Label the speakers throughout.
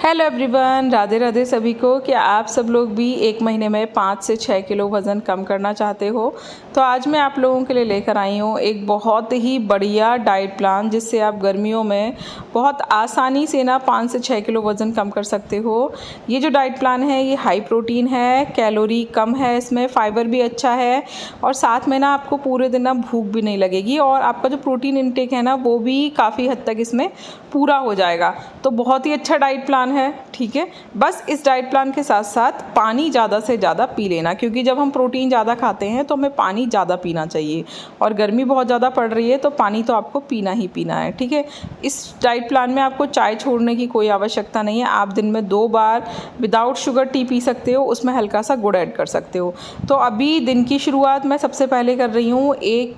Speaker 1: Hello everyone, Radhe Radhe सभी को। क्या आप सब लोग भी एक महीने में 5 से 6 किलो वज़न कम करना चाहते हो? तो आज मैं आप लोगों के लिए लेकर आई हूँ एक बहुत ही बढ़िया डाइट प्लान, जिससे आप गर्मियों में बहुत आसानी से ना 5 से 6 किलो वज़न कम कर सकते हो। ये जो डाइट प्लान है ये हाई प्रोटीन है, कैलोरी कम है, इसमें फाइबर भी अच्छा है और साथ में ना आपको पूरे दिन ना भूख भी नहीं लगेगी और आपका जो प्रोटीन इनटेक है ना वो भी काफ़ी हद तक इसमें पूरा हो जाएगा। तो बहुत ही अच्छा डाइट प्लान है, ठीक है। बस इस डाइट प्लान के साथ साथ पानी ज़्यादा से ज़्यादा पी लेना, क्योंकि जब हम प्रोटीन ज़्यादा खाते हैं तो हमें पानी ज़्यादा पीना चाहिए और गर्मी बहुत ज़्यादा पड़ रही है तो पानी तो आपको पीना ही पीना है, ठीक है। इस डाइट प्लान में आपको चाय छोड़ने की कोई आवश्यकता नहीं है। आप दिन में 2 बार विदाउट शुगर टी पी सकते हो, उसमें हल्का सा गुड़ ऐड कर सकते हो। तो अभी दिन की शुरुआत मैं सबसे पहले कर रही हूँ 1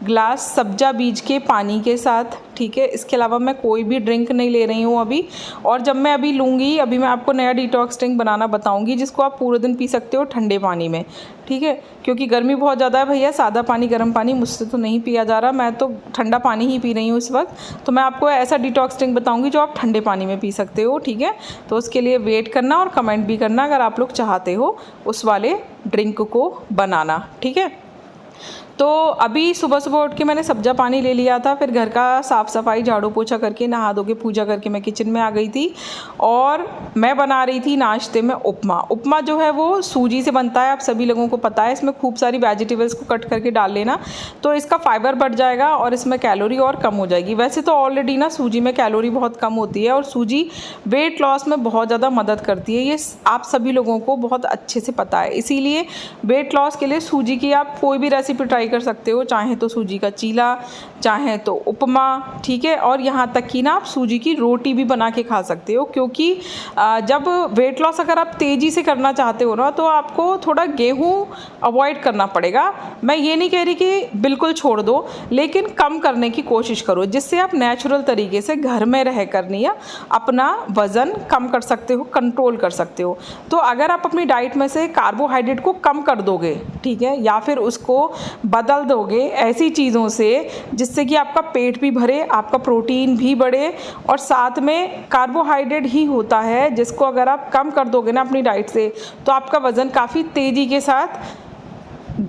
Speaker 1: ग्लास सब्जा बीज के पानी के साथ, ठीक है। इसके अलावा मैं कोई भी ड्रिंक नहीं ले रही हूँ अभी। और जब मैं अभी लूँगी, अभी मैं आपको नया डिटॉक्स ड्रिंक बनाना बताऊँगी जिसको आप पूरे दिन पी सकते हो ठंडे पानी में, ठीक है। क्योंकि गर्मी बहुत ज़्यादा है भैया, सादा पानी गर्म पानी मुझसे तो नहीं पिया जा रहा, मैं तो ठंडा पानी ही पी रही हूँ इस वक्त। तो मैं आपको ऐसा डिटॉक्स ड्रिंक बताऊँगी जो आप ठंडे पानी में पी सकते हो, ठीक है। तो उसके लिए वेट करना और कमेंट भी करना अगर आप लोग चाहते हो उस वाले ड्रिंक को बनाना, ठीक है। तो अभी सुबह सुबह उठ के मैंने सब्जा पानी ले लिया था, फिर घर का साफ़ सफाई झाड़ू पोछा करके नहा धो के पूजा करके मैं किचन में आ गई थी और मैं बना रही थी नाश्ते में उपमा। उपमा जो है वो सूजी से बनता है, आप सभी लोगों को पता है। इसमें खूब सारी वेजिटेबल्स को कट करके डाल लेना तो इसका फाइबर बढ़ जाएगा और इसमें कैलोरी और कम हो जाएगी। वैसे तो ऑलरेडी ना सूजी में कैलोरी बहुत कम होती है और सूजी वेट लॉस में बहुत ज़्यादा मदद करती है, ये आप सभी लोगों को बहुत अच्छे से पता है। इसीलिए वेट लॉस के लिए सूजी की आप कोई भी रेसिपी ट्राई कर सकते हो, चाहे तो सूजी का चीला, चाहे तो उपमा, ठीक है। और यहाँ तक कि ना आप सूजी की रोटी भी बना के खा सकते हो, क्योंकि जब वेट लॉस अगर आप तेज़ी से करना चाहते हो ना तो आपको थोड़ा गेहूँ अवॉइड करना पड़ेगा। मैं ये नहीं कह रही कि बिल्कुल छोड़ दो, लेकिन कम करने की कोशिश करो, जिससे आप नेचुरल तरीके से घर में रह कर नहीं अपना वज़न कम कर सकते हो, कंट्रोल कर सकते हो। तो अगर आप अपनी डाइट में से कार्बोहाइड्रेट को कम कर दोगे, ठीक है, या फिर उसको बदल दोगे ऐसी चीज़ों से जिससे कि आपका पेट भी भरे, आपका प्रोटीन भी बढ़े और साथ में कार्बोहाइड्रेट ही होता है जिसको अगर आप कम कर दोगे ना अपनी डाइट से तो आपका वज़न काफ़ी तेज़ी के साथ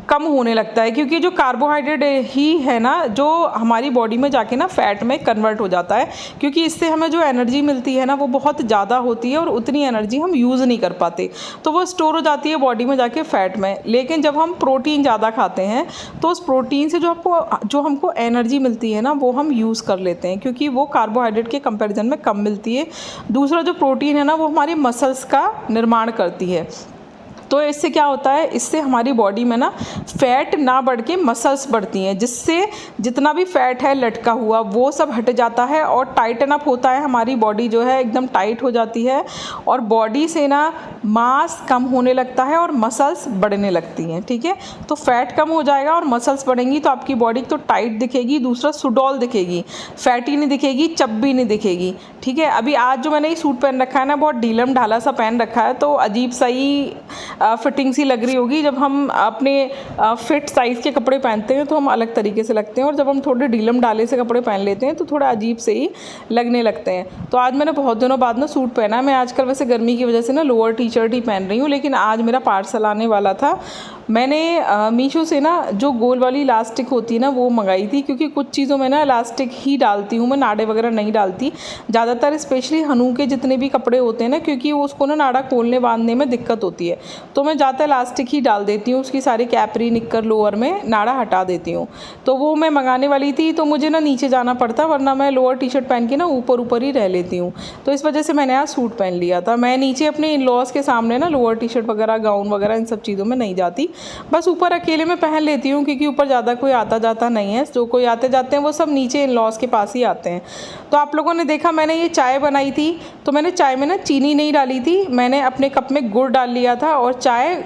Speaker 1: कम होने लगता है। क्योंकि जो कार्बोहाइड्रेट ही है ना जो हमारी बॉडी में जाके ना फैट में कन्वर्ट हो जाता है, क्योंकि इससे हमें जो एनर्जी मिलती है ना वो बहुत ज़्यादा होती है और उतनी एनर्जी हम यूज़ नहीं कर पाते, तो वो स्टोर हो जाती है बॉडी में जाके फैट में। लेकिन जब हम प्रोटीन ज़्यादा खाते हैं तो उस प्रोटीन से जो हमको एनर्जी मिलती है ना वो हम यूज़ कर लेते हैं, क्योंकि वो कार्बोहाइड्रेट के कंपेरिजन में कम मिलती है। दूसरा जो प्रोटीन है ना वो हमारी मसल्स का निर्माण करती है। तो इससे क्या होता है, इससे हमारी बॉडी में ना फैट ना बढ़ के मसल्स बढ़ती हैं, जिससे जितना भी फैट है लटका हुआ वो सब हट जाता है और टाइटन अप होता है। हमारी बॉडी जो है एकदम टाइट हो जाती है और बॉडी से ना मास कम होने लगता है और मसल्स बढ़ने लगती हैं, ठीक है। तो फैट कम हो जाएगा और मसल्स बढ़ेंगी तो आपकी बॉडी तो टाइट दिखेगी, दूसरा सुडौल दिखेगी, फैटी नहीं दिखेगी, चब्बी नहीं दिखेगी, ठीक है। अभी आज जो मैंने ये सूट पहन रखा है ना बहुत ढीलम ढाला सा पहन रखा है, तो अजीब सा ही फिटिंग सी लग रही होगी। जब हम अपने फिट साइज़ के कपड़े पहनते हैं तो हम अलग तरीके से लगते हैं और जब हम थोड़े ढीलम ढाले से कपड़े पहन लेते हैं तो थोड़ा अजीब से ही लगने लगते हैं। तो आज मैंने बहुत दिनों बाद ना सूट पहना है। मैं आजकल वैसे गर्मी की वजह से ना लोअर टी शर्ट ही पहन रही हूँ, लेकिन आज मेरा पार्सल आने वाला था। मैंने मीशो से ना जो गोल वाली इलास्टिक होती है ना वो मंगाई थी, क्योंकि कुछ चीज़ों में ना इलास्टिक ही डालती हूँ मैं, नाड़े वगैरह नहीं डालती ज़्यादातर, स्पेशली हनू के जितने भी कपड़े होते हैं ना, क्योंकि उसको ना नाड़ा खोलने बांधने में दिक्कत होती है तो मैं ज़्यादा इलास्टिक ही डाल देती हूँ। उसकी सारी कैपरी निक्कर लोअर में नाड़ा हटा देती हूँ। तो वो मैं मंगाने वाली थी तो मुझे ना नीचे जाना पड़ता, वरना मैं लोअर टी शर्ट पहन के ना ऊपर ऊपर ही रह लेती हूँ। तो इस वजह से मैंने आज सूट पहन लिया था। मैं नीचे अपने इन लॉज के सामने ना लोअर टी शर्ट वगैरह, गाउन वगैरह इन सब चीज़ों में नहीं जाती, बस ऊपर अकेले में पहन लेती हूँ, क्योंकि ऊपर ज़्यादा कोई आता जाता नहीं है। जो कोई आते जाते हैं वो सब नीचे इन लॉज के पास ही आते हैं। तो आप लोगों ने देखा मैंने ये चाय बनाई थी, तो मैंने चाय में ना चीनी नहीं डाली थी, मैंने अपने कप में गुड़ डाल लिया था और चाय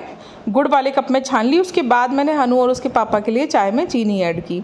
Speaker 1: गुड़ वाले कप में छान ली। उसके बाद मैंने हनु और उसके पापा के लिए चाय में चीनी ऐड की।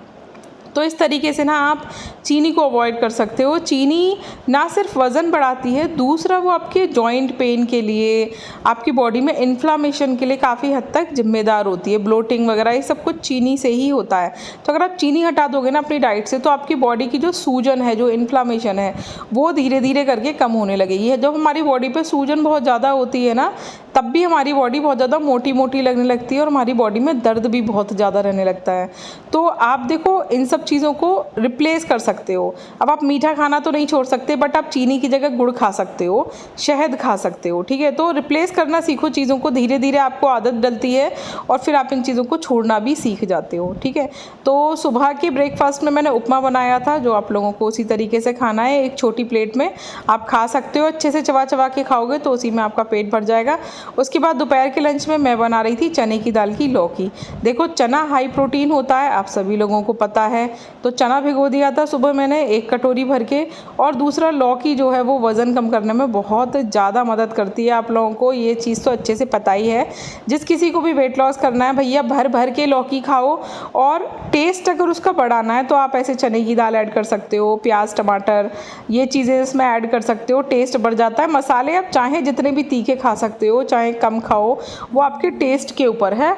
Speaker 1: तो इस तरीके से ना आप चीनी को अवॉइड कर सकते हो। चीनी ना सिर्फ वज़न बढ़ाती है, दूसरा वो आपके जॉइंट पेन के लिए, आपकी बॉडी में इन्फ्लामेशन के लिए काफ़ी हद तक जिम्मेदार होती है। ब्लोटिंग वगैरह ये सब कुछ चीनी से ही होता है। तो अगर आप चीनी हटा दोगे ना अपनी डाइट से, तो आपकी बॉडी की जो सूजन है, जो इन्फ्लामेशन है, वो धीरे धीरे करके कम होने लगेगी। जब हमारी बॉडी पे सूजन बहुत ज़्यादा होती है ना, तब भी हमारी बॉडी बहुत ज़्यादा मोटी मोटी लगने लगती है और हमारी बॉडी में दर्द भी बहुत ज़्यादा रहने लगता है। तो आप देखो इन सब चीज़ों को रिप्लेस कर सकते हो। अब आप मीठा खाना तो नहीं छोड़ सकते, बट आप चीनी की जगह गुड़ खा सकते हो, शहद खा सकते हो, ठीक है। तो रिप्लेस करना सीखो चीज़ों को, धीरे धीरे आपको आदत डलती है और फिर आप इन चीज़ों को छोड़ना भी सीख जाते हो, ठीक है। तो सुबह के ब्रेकफास्ट में मैंने उपमा बनाया था, जो आप लोगों को उसी तरीके से खाना है। एक छोटी प्लेट में आप खा सकते हो, अच्छे से चबा चबा के खाओगे तो उसी में आपका पेट भर जाएगा। उसके बाद दोपहर के लंच में मैं बना रही थी चने की दाल की लौकी। देखो चना हाई प्रोटीन होता है, आप सभी लोगों को पता है। तो चना भिगो दिया था सुबह मैंने 1 कटोरी भर के। और दूसरा लौकी जो है वो वज़न कम करने में बहुत ज़्यादा मदद करती है। आप लोगों को ये चीज़ तो अच्छे से पता ही है। जिस किसी को भी वेट लॉस करना है भैया, भर भर के लौकी खाओ। और टेस्ट अगर उसका बढ़ाना है तो आप ऐसे चने की दाल ऐड कर सकते हो, प्याज टमाटर ये चीज़ें इसमें ऐड कर सकते हो, टेस्ट बढ़ जाता है। मसाले आप चाहे जितने भी तीखे खा सकते हो, चाहे कम खाओ, वो आपके टेस्ट के ऊपर है।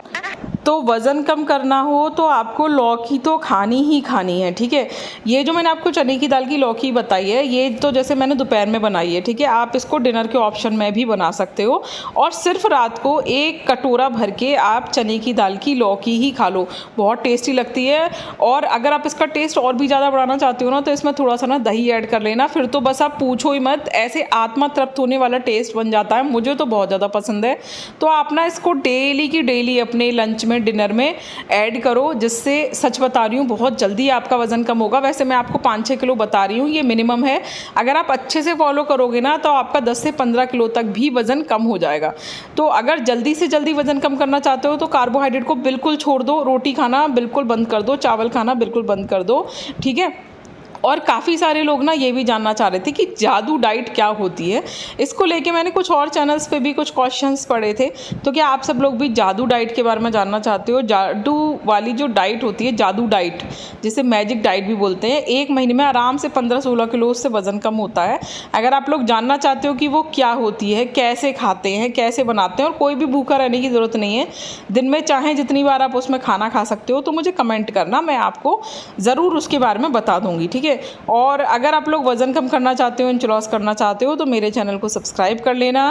Speaker 1: तो वज़न कम करना हो तो आपको लौकी तो खानी ही खानी है, ठीक है। ये जो मैंने आपको चने की दाल की लौकी बताई है, ये तो जैसे मैंने दोपहर में बनाई है, ठीक है। आप इसको डिनर के ऑप्शन में भी बना सकते हो। और सिर्फ रात को 1 कटोरा भर के आप चने की दाल की लौकी ही खा लो, बहुत टेस्टी लगती है। और अगर आप इसका टेस्ट और भी ज़्यादा बढ़ाना चाहते हो ना, तो इसमें थोड़ा सा ना दही ऐड कर लेना, फिर तो बस आप पूछो ही मत, ऐसे आत्मा तृप्त होने वाला टेस्ट बन जाता है। मुझे तो बहुत ज़्यादा पसंद है। तो आप ना इसको डेली की डेली अपने लंच में, डिनर में ऐड करो, जिससे सच बता रही हूँ बहुत जल्दी आपका वज़न कम होगा। वैसे मैं आपको 5-6 किलो बता रही हूँ, ये मिनिमम है। अगर आप अच्छे से फॉलो करोगे ना, तो आपका 10 से 15 किलो तक भी वज़न कम हो जाएगा। तो अगर जल्दी से जल्दी वज़न कम करना चाहते हो तो कार्बोहाइड्रेट को बिल्कुल छोड़ दो, रोटी खाना बिल्कुल बंद कर दो, चावल खाना बिल्कुल बंद कर दो, ठीक है। और काफ़ी सारे लोग ना ये भी जानना चाह रहे थे कि जादू डाइट क्या होती है। इसको लेके मैंने कुछ और चैनल्स पे भी कुछ क्वेश्चंस पढ़े थे। तो क्या आप सब लोग भी जादू डाइट के बारे में जानना चाहते हो? जादू वाली जो डाइट होती है, जादू डाइट जिसे मैजिक डाइट भी बोलते हैं, 1 महीने में आराम से 15-16 किलो उससे वज़न कम होता है। अगर आप लोग जानना चाहते हो कि वो क्या होती है, कैसे खाते हैं, कैसे बनाते हैं, और कोई भी भूखा रहने की ज़रूरत नहीं है, दिन में चाहे जितनी बार आप उसमें खाना खा सकते हो, तो मुझे कमेंट करना, मैं आपको ज़रूर उसके बारे में बता दूँगी, ठीक है। और अगर आप लोग वज़न कम करना चाहते हो, इंच लॉस करना चाहते हो, तो मेरे चैनल को सब्सक्राइब कर लेना,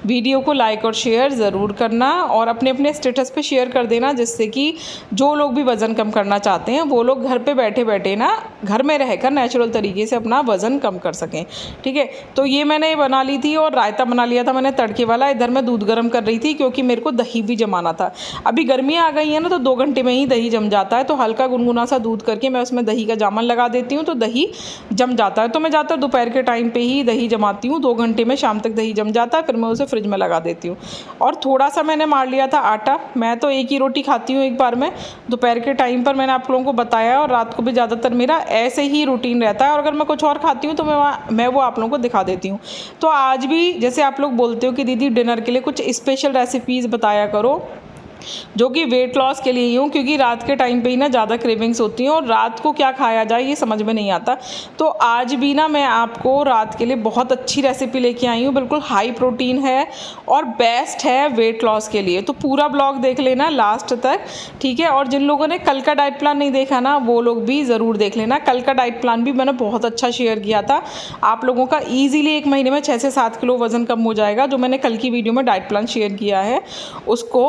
Speaker 1: वीडियो को लाइक और शेयर ज़रूर करना, और अपने अपने स्टेटस पे शेयर कर देना, जिससे कि जो लोग भी वज़न कम करना चाहते हैं वो लोग घर पे बैठे बैठे ना, घर में रहकर नेचुरल तरीके से अपना वज़न कम कर सकें, ठीक है। तो ये मैंने बना ली थी, और रायता बना लिया था मैंने तड़के वाला। इधर मैं दूध गर्म कर रही थी क्योंकि मेरे को दही भी जमाना था। अभी गर्मियाँ आ गई हैं ना, तो 2 घंटे में ही दही जम जाता है। तो हल्का गुनगुना सा दूध करके मैं उसमें दही का जामन लगा देती हूँ, तो दही जम जाता है। तो मैं ज़्यादातर दोपहर के टाइम पे ही दही जमाती हूँ, 2 घंटे में शाम तक दही जम जाता है। फिर मैं उसे फ्रिज में लगा देती हूँ। और थोड़ा सा मैंने मार लिया था आटा। मैं तो एक ही रोटी खाती हूँ एक बार में, दोपहर के टाइम पर मैंने आप लोगों को बताया, और रात को भी ज़्यादातर मेरा ऐसे ही रूटीन रहता है। और अगर मैं कुछ और खाती हूँ तो मैं वो आप लोगों को दिखा देती हूँ। तो आज भी जैसे आप लोग बोलते हो कि दीदी डिनर के लिए कुछ स्पेशल रेसिपीज़ बताया करो, जो कि वेट लॉस के लिए ही हूँ, क्योंकि रात के टाइम पे ही ना ज़्यादा क्रेविंग्स होती हैं और रात को क्या खाया जाए ये समझ में नहीं आता। तो आज भी ना मैं आपको रात के लिए बहुत अच्छी रेसिपी लेके आई हूँ, बिल्कुल हाई प्रोटीन है और बेस्ट है वेट लॉस के लिए। तो पूरा ब्लॉग देख लेना लास्ट तक, ठीक है। और जिन लोगों ने कल का डाइट प्लान नहीं देखा ना, वो लोग भी ज़रूर देख लेना। कल का डाइट प्लान भी मैंने बहुत अच्छा शेयर किया था। आप लोगों का ईजिली 1 महीने में 6 से 7 किलो वज़न कम हो जाएगा, जो मैंने कल की वीडियो में डाइट प्लान शेयर किया है उसको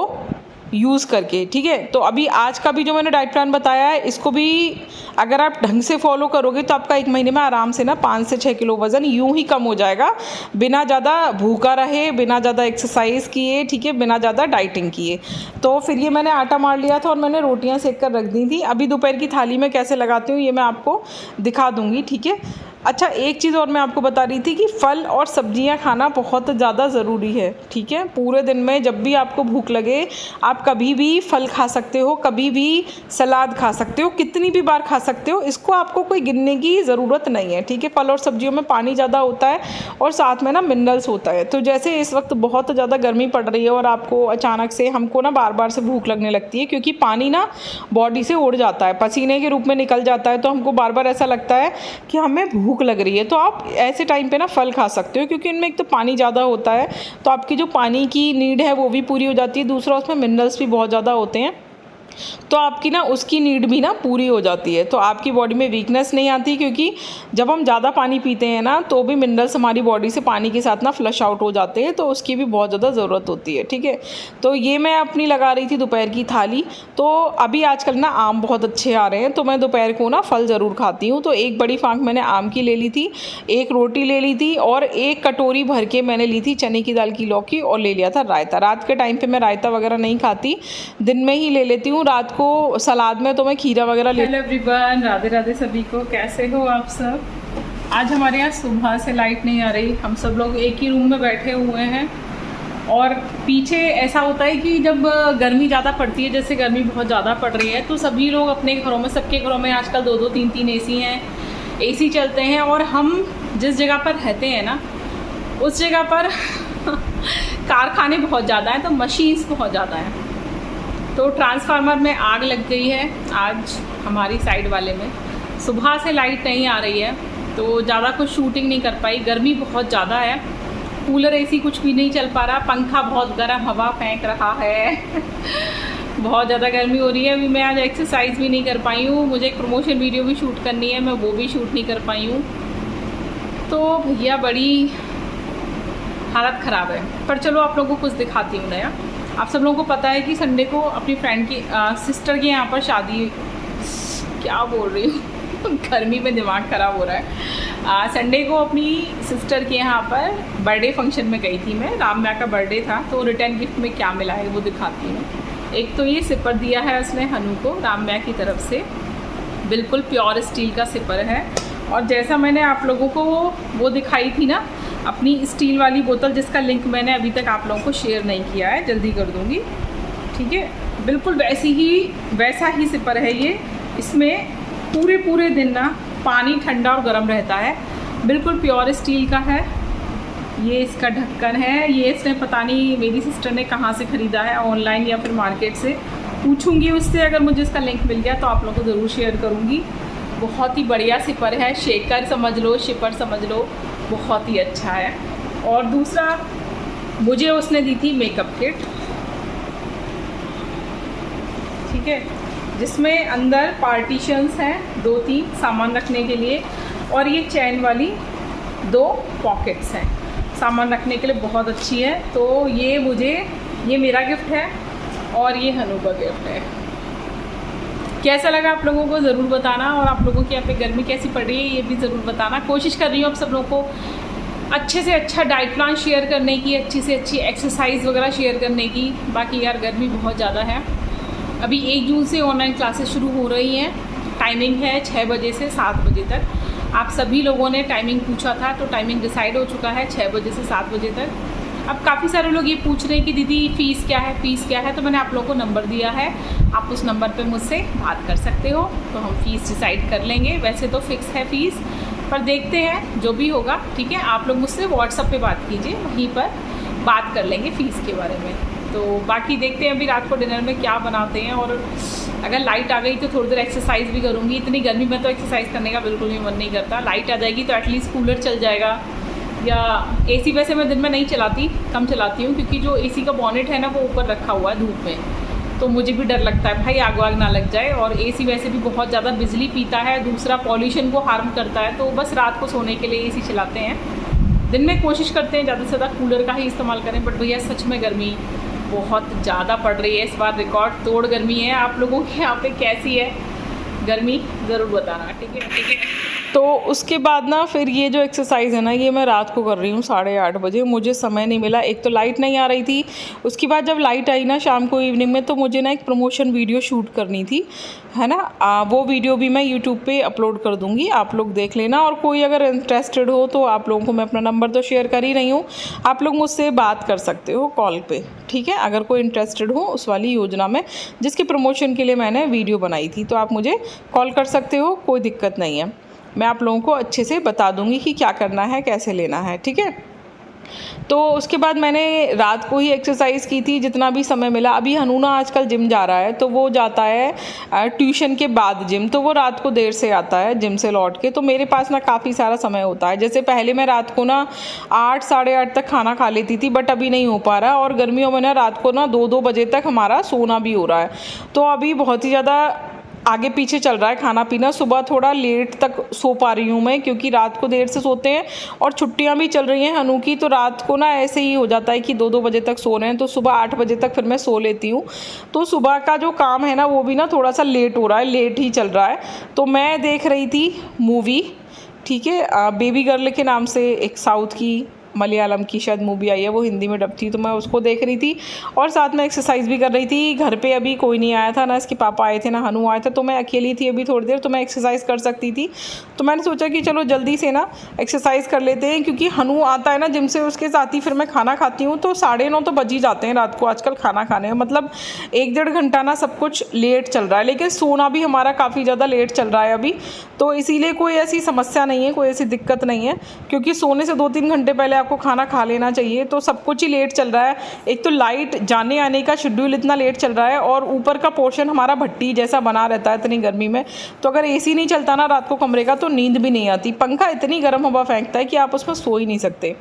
Speaker 1: यूज़ करके, ठीक है। तो अभी आज का भी जो मैंने डाइट प्लान बताया है, इसको भी अगर आप ढंग से फॉलो करोगे तो आपका 1 महीने में आराम से ना 5 से 6 किलो वज़न यूं ही कम हो जाएगा, बिना ज़्यादा भूखा रहे, बिना ज़्यादा एक्सरसाइज किए, ठीक है, बिना ज़्यादा डाइटिंग किए। तो फिर ये मैंने आटा मार लिया था और मैंने रोटियाँ सेक कर रख दी थी। अभी दोपहर की थाली में कैसे लगाती हूँ ये मैं आपको दिखा दूँगी, ठीक है। अच्छा, एक चीज़ और मैं आपको बता रही थी कि फल और सब्जियां खाना बहुत ज़्यादा ज़रूरी है, ठीक है। पूरे दिन में जब भी आपको भूख लगे आप कभी भी फल खा सकते हो, कभी भी सलाद खा सकते हो, कितनी भी बार खा सकते हो, इसको आपको कोई गिनने की ज़रूरत नहीं है, ठीक है। फल और सब्जियों में पानी ज़्यादा होता है और साथ में ना मिनरल्स होता है। तो जैसे इस वक्त बहुत ज़्यादा गर्मी पड़ रही है और आपको अचानक से हमको ना बार बार से भूख लगने लगती है, क्योंकि पानी ना बॉडी से उड़ जाता है, पसीने के रूप में निकल जाता है, तो हमको बार बार ऐसा लगता है कि हमें भूख लग रही है। तो आप ऐसे टाइम पे ना फल खा सकते हो, क्योंकि इनमें एक तो पानी ज़्यादा होता है, तो आपकी जो पानी की नीड है वो भी पूरी हो जाती है। दूसरा, उसमें मिनरल्स भी बहुत ज़्यादा होते हैं, तो आपकी ना उसकी नीड भी ना पूरी हो जाती है। तो आपकी बॉडी में वीकनेस नहीं आती, क्योंकि जब हम ज़्यादा पानी पीते हैं ना तो भी मिनरल्स हमारी बॉडी से पानी के साथ ना फ्लश आउट हो जाते हैं, तो उसकी भी बहुत ज़्यादा ज़रूरत होती है, ठीक है। तो ये मैं अपनी लगा रही थी दोपहर की थाली। तो अभी आजकल ना आम बहुत अच्छे आ रहे हैं, तो मैं दोपहर को ना फल ज़रूर खाती हूँ। तो एक बड़ी फांक मैंने आम की ले ली थी, एक रोटी ले ली थी, और एक कटोरी भर के मैंने ली थी चने की दाल की लौकी, और ले लिया था रायता। रात के टाइम पर मैं रायता वगैरह नहीं खाती, दिन में ही ले लेती हूँ। रात को सलाद में तो मैं खीरा वगैरह ले। हेलो एवरीवन, राधे राधे सभी को, कैसे हो आप सब। आज हमारे यहाँ सुबह से लाइट नहीं आ रही, हम सब लोग एक ही रूम में बैठे हुए हैं। और पीछे ऐसा होता है कि जब गर्मी ज़्यादा पड़ती है, जैसे गर्मी बहुत ज़्यादा पड़ रही है, तो सभी लोग अपने घरों में, सबके घरों में आजकल 2-2 3-3 एसी हैं, एसी चलते हैं। और हम जिस जगह पर रहते हैं ना, उस जगह पर कारखाने बहुत ज़्यादा हैं, तो मशीन्स बहुत ज़्यादा हैं। तो ट्रांसफार्मर में आग लग गई है आज हमारी साइड वाले में। सुबह से लाइट नहीं आ रही है, तो ज़्यादा कुछ शूटिंग नहीं कर पाई। गर्मी बहुत ज़्यादा है, कूलर एसी कुछ भी नहीं चल पा रहा, पंखा बहुत गर्म हवा फेंक रहा है बहुत ज़्यादा गर्मी हो रही है। अभी मैं आज एक्सरसाइज भी नहीं कर पाई हूँ, मुझे एक प्रमोशन वीडियो भी शूट करनी है, मैं वो भी शूट नहीं कर पाई हूँ। तो भैया बड़ी हालत ख़राब है। पर चलो आप लोगों को कुछ दिखाती हूँ नया। आप सब लोगों को पता है कि संडे को अपनी फ्रेंड की सिस्टर के यहाँ पर शादी, क्या बोल रही हूँ गर्मी में दिमाग ख़राब हो रहा है। संडे को अपनी सिस्टर के यहाँ पर बर्थडे फंक्शन में गई थी मैं। रामया का बर्थडे था, तो रिटर्न गिफ्ट में क्या मिला है वो दिखाती हूँ। एक तो ये सिपर दिया है उसने हनु को रामया की तरफ से, बिल्कुल प्योर स्टील का सिपर है। और जैसा मैंने आप लोगों को वो दिखाई थी ना अपनी स्टील वाली बोतल, जिसका लिंक मैंने अभी तक आप लोगों को शेयर नहीं किया है, जल्दी कर दूँगी, ठीक है। बिल्कुल वैसा ही सिपर है ये। इसमें पूरे दिन ना पानी ठंडा और गर्म रहता है, बिल्कुल प्योर स्टील का है। ये इसका ढक्कन है, ये इसने पता नहीं मेरी सिस्टर ने कहाँ से ख़रीदा है, ऑनलाइन या फिर मार्केट से। पूछूंगी उससे, अगर मुझे इसका लिंक मिल गया तो आप लोगों को ज़रूर शेयर करूँगी। बहुत ही बढ़िया सिपर है, शेकर समझ लो, शिपर समझ लो, बहुत ही अच्छा है। और दूसरा मुझे उसने दी थी मेकअप किट, ठीक है, जिसमें अंदर पार्टीशंस हैं 2-3 सामान रखने के लिए, और ये चैन वाली 2 पॉकेट्स हैं सामान रखने के लिए, बहुत अच्छी है। तो ये मेरा गिफ्ट है और ये हनु का गिफ्ट है। कैसा लगा आप लोगों को ज़रूर बताना, और आप लोगों की यहाँ पे गर्मी कैसी पड़ रही है ये भी ज़रूर बताना। कोशिश कर रही हूँ आप सब लोगों को अच्छे से अच्छा डाइट प्लान शेयर करने की, अच्छी से अच्छी एक्सरसाइज वगैरह शेयर करने की। बाकी यार गर्मी बहुत ज़्यादा है। अभी 1 जून से ऑनलाइन क्लासेस शुरू हो रही हैं, टाइमिंग है 6 बजे से 7 बजे तक। आप सभी लोगों ने टाइमिंग पूछा था, तो टाइमिंग डिसाइड हो चुका है 6 बजे से 7 बजे तक। अब काफ़ी सारे लोग ये पूछ रहे हैं कि दीदी फ़ीस क्या है, फ़ीस क्या है, तो मैंने आप लोगों को नंबर दिया है, आप उस नंबर पे मुझसे बात कर सकते हो, तो हम फ़ीस डिसाइड कर लेंगे। वैसे तो फ़िक्स है फ़ीस, पर देखते हैं जो भी होगा, ठीक है। आप लोग मुझसे व्हाट्सएप पे बात कीजिए, वहीं पर बात कर लेंगे फ़ीस के बारे में। तो बाकी देखते हैं अभी रात को डिनर में क्या बनाते हैं। और अगर लाइट आ गई तो थोड़ी देर एक्सरसाइज भी करूँगी। इतनी गर्मी में तो एक्सरसाइज करने का बिल्कुल भी मन नहीं करता। लाइट आ जाएगी तो एटलीस्ट कूलर चल जाएगा, या एसी वैसे मैं दिन में नहीं चलाती, कम चलाती हूँ, क्योंकि जो एसी का बॉनेट है ना वो ऊपर रखा हुआ है धूप में, तो मुझे भी डर लगता है भाई आग वाग ना लग जाए। और एसी वैसे भी बहुत ज़्यादा बिजली पीता है, दूसरा पॉल्यूशन को हार्म करता है, तो बस रात को सोने के लिए एसी चलाते हैं। दिन में कोशिश करते हैं ज़्यादा से ज़्यादा कूलर का ही इस्तेमाल करें। बट भैया सच में गर्मी बहुत ज़्यादा पड़ रही है, इस बार रिकॉर्ड तोड़ गर्मी है। आप लोगों के यहाँ पे कैसी है गर्मी ज़रूर बताना, ठीक है। तो उसके बाद ना फिर ये जो एक्सरसाइज़ है ना, ये मैं रात को कर रही हूँ 8:30 बजे। मुझे समय नहीं मिला, एक तो लाइट नहीं आ रही थी, उसके बाद जब लाइट आई ना शाम को इवनिंग में, तो मुझे ना एक प्रमोशन वीडियो शूट करनी थी, है ना। वो वीडियो भी मैं यूट्यूब पे अपलोड कर दूँगी, आप लोग देख लेना। और कोई अगर इंटरेस्टेड हो तो आप लोगों को मैं अपना नंबर तो शेयर कर ही रही हूँ, आप लोग मुझसे बात कर सकते हो कॉल पे, ठीक है। अगर कोई इंटरेस्टेड हो उस वाली योजना में जिसके प्रमोशन के लिए मैंने वीडियो बनाई थी, तो आप मुझे कॉल कर सकते हो, कोई दिक्कत नहीं है। मैं आप लोगों को अच्छे से बता दूंगी कि क्या करना है, कैसे लेना है, ठीक है। तो उसके बाद मैंने रात को ही एक्सरसाइज की थी जितना भी समय मिला। अभी हनूना आजकल जिम जा रहा है, तो वो जाता है ट्यूशन के बाद जिम, तो वो रात को देर से आता है जिम से लौट के। तो मेरे पास ना काफ़ी सारा समय होता है। जैसे पहले मैं रात को ना 8 साढ़े 8 तक खाना खा लेती थी, बट अभी नहीं हो पा रहा। और गर्मियों में ना रात को ना 2-2 बजे तक हमारा सोना भी हो रहा है, तो अभी बहुत ही ज़्यादा आगे पीछे चल रहा है खाना पीना। सुबह थोड़ा लेट तक सो पा रही हूँ मैं, क्योंकि रात को देर से सोते हैं और छुट्टियाँ भी चल रही हैं हनू की, तो रात को ना ऐसे ही हो जाता है कि 2-2 बजे तक सो रहे हैं, तो सुबह 8 बजे तक फिर मैं सो लेती हूँ। तो सुबह का जो काम है ना वो भी ना थोड़ा सा लेट हो रहा है, लेट ही चल रहा है। तो मैं देख रही थी मूवी, ठीक है, बेबी गर्ल के नाम से एक साउथ की मलयालम की शायद मूवी आई है, वो हिंदी में डब थी, तो मैं उसको देख रही थी और साथ में एक्सरसाइज भी कर रही थी। घर पे अभी कोई नहीं आया था, ना इसके पापा आए थे ना हनू आया था, तो मैं अकेली थी अभी थोड़ी देर, तो मैं एक्सरसाइज कर सकती थी। तो मैंने सोचा कि चलो जल्दी से ना एक्सरसाइज कर लेते हैं, क्योंकि हनू आता है ना जिम से, उसके साथ ही फिर मैं खाना खाती हूँ, तो 9:30 तो बज ही जाते हैं रात को आजकल खाना खाने में। मतलब 1-1.5 घंटा ना सब कुछ लेट चल रहा है, लेकिन सोना भी हमारा काफ़ी ज़्यादा लेट चल रहा है अभी। तो इसीलिए कोई ऐसी समस्या नहीं है, कोई ऐसी दिक्कत नहीं है, क्योंकि सोने से 2-3 घंटे पहले आपको खाना खा लेना चाहिए। तो सब कुछ ही लेट चल रहा है। एक तो लाइट जाने आने का शेड्यूल इतना लेट चल रहा है, और ऊपर का पोर्शन हमारा भट्टी जैसा बना रहता है इतनी गर्मी में। तो अगर एसी नहीं चलता ना रात को कमरे का, तो नींद भी नहीं आती। पंखा इतनी गर्म हवा फेंकता है कि आप उसमें सो ही नहीं सकते,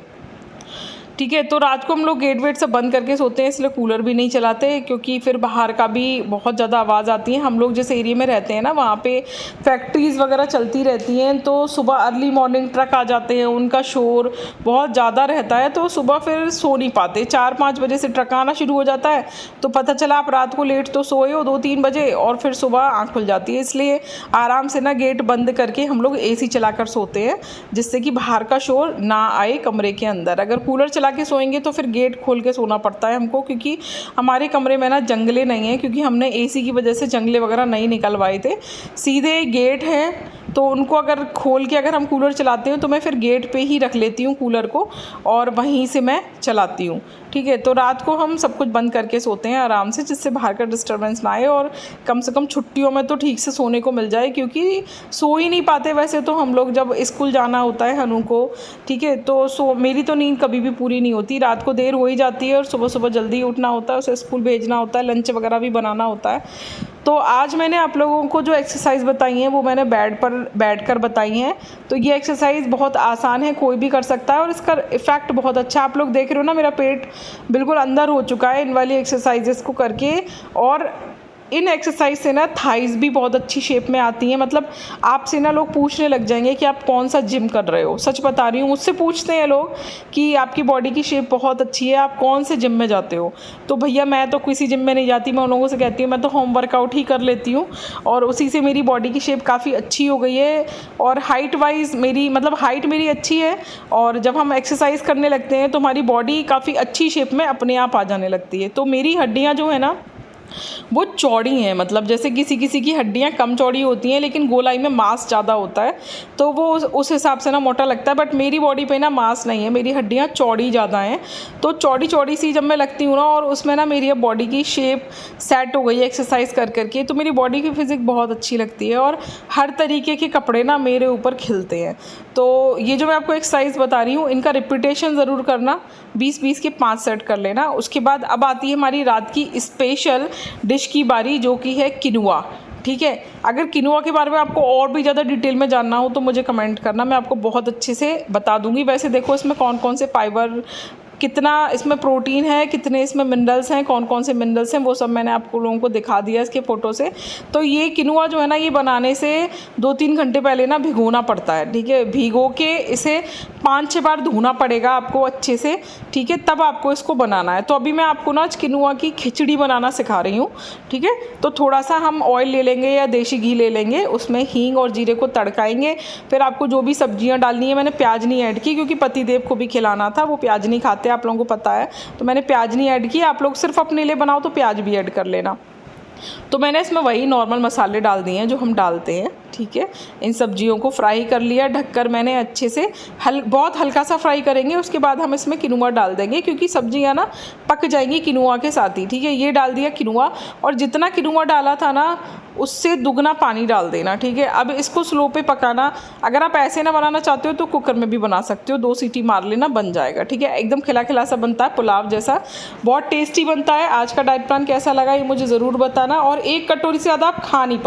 Speaker 1: ठीक है। तो रात को हम लोग गेट वेट सब बंद करके सोते हैं, इसलिए कूलर भी नहीं चलाते, क्योंकि फिर बाहर का भी बहुत ज़्यादा आवाज़ आती है। हम लोग जिस एरिया में रहते हैं ना, वहाँ पे फैक्ट्रीज़ वगैरह चलती रहती हैं, तो सुबह अर्ली मॉर्निंग ट्रक आ जाते हैं, उनका शोर बहुत ज़्यादा रहता है, तो सुबह फिर सो नहीं पाते। 4-5 बजे से ट्रक आना शुरू हो जाता है, तो पता चला आप रात को लेट तो सोए हो 2-3 बजे, और फिर सुबह आँख खुल जाती है। इसलिए आराम से ना गेट बंद करके हम लोग AC चलाकर सोते हैं, जिससे कि बाहर का शोर ना आए कमरे के अंदर। अगर कूलर चला के सोएंगे तो फिर गेट खोल के सोना पड़ता है हमको, क्योंकि हमारे कमरे में ना जंगले नहीं हैं, क्योंकि हमने AC की वजह से जंगले वगैरह नहीं निकलवाए थे। सीधे गेट है, तो उनको अगर खोल के अगर हम कूलर चलाते हैं, तो मैं फिर गेट पे ही रख लेती हूँ कूलर को, और वहीं से मैं चलाती हूँ, ठीक है। तो रात को हम सब कुछ बंद करके सोते हैं आराम से, जिससे बाहर का डिस्टर्बेंस ना आए, और कम से कम छुट्टियों में तो ठीक से सोने को मिल जाए, क्योंकि सो ही नहीं पाते वैसे तो हम लोग, जब स्कूल जाना होता है हनू को, ठीक है। तो मेरी तो नींद कभी भी पूरी नहीं होती, रात को देर हो ही जाती है, और सुबह सुबह जल्दी उठना होता है, उसे स्कूल भेजना होता है, लंच वगैरह भी बनाना होता है। तो आज मैंने आप लोगों को जो एक्सरसाइज बताई हैं वो मैंने बेड पर बैठकर बताई हैं। तो ये एक्सरसाइज बहुत आसान है, कोई भी कर सकता है, और इसका इफ़ेक्ट बहुत अच्छा। आप लोग देख रहे हो ना, मेरा पेट बिल्कुल अंदर हो चुका है इन वाली एक्सरसाइजेस को करके। और इन एक्सरसाइज से ना थाइज़ भी बहुत अच्छी शेप में आती हैं। मतलब आपसे ना लोग पूछने लग जाएंगे कि आप कौन सा जिम कर रहे हो। सच बता रही हूँ, मुझसे पूछते हैं लोग कि आपकी बॉडी की शेप बहुत अच्छी है, आप कौन से जिम में जाते हो। तो भैया मैं तो किसी जिम में नहीं जाती, मैं उन लोगों से कहती हूँ मैं तो होम वर्कआउट ही कर लेती हूँ, और उसी से मेरी बॉडी की शेप काफ़ी अच्छी हो गई है। और हाइट वाइज मेरी, मतलब हाइट मेरी अच्छी है, और जब हम एक्सरसाइज करने लगते हैं तो हमारी बॉडी काफ़ी अच्छी शेप में अपने आप आ जाने लगती है। तो मेरी हड्डियाँ जो है ना वो चौड़ी हैं। मतलब जैसे किसी किसी की हड्डियाँ कम चौड़ी होती हैं, लेकिन गोलाई में मांस ज़्यादा होता है, तो वो उस हिसाब से ना मोटा लगता है। बट मेरी बॉडी पे ना मांस नहीं है, मेरी हड्डियाँ चौड़ी ज़्यादा हैं। तो चौड़ी चौड़ी सी जब मैं लगती हूँ ना, और उसमें ना मेरी अब बॉडी की शेप सेट हो गई है एक्सरसाइज कर करके, तो मेरी बॉडी की फिज़िक बहुत अच्छी लगती है, और हर तरीके के कपड़े ना मेरे ऊपर खिलते हैं। तो ये जो मैं आपको एक्सरसाइज बता रही हूँ, इनका रिपीटेशन ज़रूर करना, 20-20 के 5 सेट कर लेना। उसके बाद अब आती है हमारी रात की स्पेशल डिश की बारी, जो कि है किनुआ, ठीक है। अगर किनुआ के बारे में आपको और भी ज़्यादा डिटेल में जानना हो तो मुझे कमेंट करना, मैं आपको बहुत अच्छे से बता दूंगी। वैसे देखो इसमें कौन कौन से फाइबर कितना इसमें प्रोटीन है, कितने इसमें मिनरल्स हैं, कौन कौन से मिनरल्स हैं, वो सब मैंने आपको लोगों को दिखा दिया इसके फ़ोटो से। तो ये किनुआ जो है ना, ये बनाने से 2-3 घंटे पहले ना भिगोना पड़ता है, ठीक है। भिगो के इसे 5-6 बार धोना पड़ेगा आपको अच्छे से, ठीक है, तब आपको इसको बनाना है। तो अभी मैं आपको ना आज किनुआ की खिचड़ी बनाना सिखा रही हूँ, ठीक है। तो थोड़ा सा हम ऑयल ले लेंगे या देसी घी ले लेंगे, उसमें हींग और जीरे को तड़काएंगे। फिर आपको जो भी सब्जियां डालनी है, मैंने प्याज नहीं ऐड की क्योंकि पतिदेव को भी खिलाना था, वो प्याज नहीं खाते, आप लोगों को पता है, तो मैंने प्याज नहीं ऐड की। आप लोग सिर्फ अपने लिए बनाओ तो प्याज भी ऐड कर लेना। तो मैंने इसमें वही नॉर्मल मसाले डाल दिए हैं जो हम डालते हैं, ठीक है। इन सब्जियों को फ्राई कर लिया, ढककर मैंने अच्छे से बहुत हल्का सा फ्राई करेंगे। उसके बाद हम इसमें किनुआ डाल देंगे क्योंकि सब्जियां ना पक जाएंगी किनुआ के साथ ही, ठीक है। ये डाल दिया किनुआ, और जितना किनुआ डाला था ना उससे दुगना पानी डाल देना, ठीक है। अब इसको स्लो पे पकाना। अगर आप ऐसे ना बनाना चाहते हो तो कुकर में भी बना सकते हो, 2 सीटी मार लेना, बन जाएगा, ठीक है। एकदम खिला खिला सा बनता है, पुलाव जैसा, बहुत टेस्टी बनता है। आज का डाइट प्लान कैसा लगा ये मुझे ज़रूर बताना, और 1 कटोरी से ज़्यादा आप खा नहीं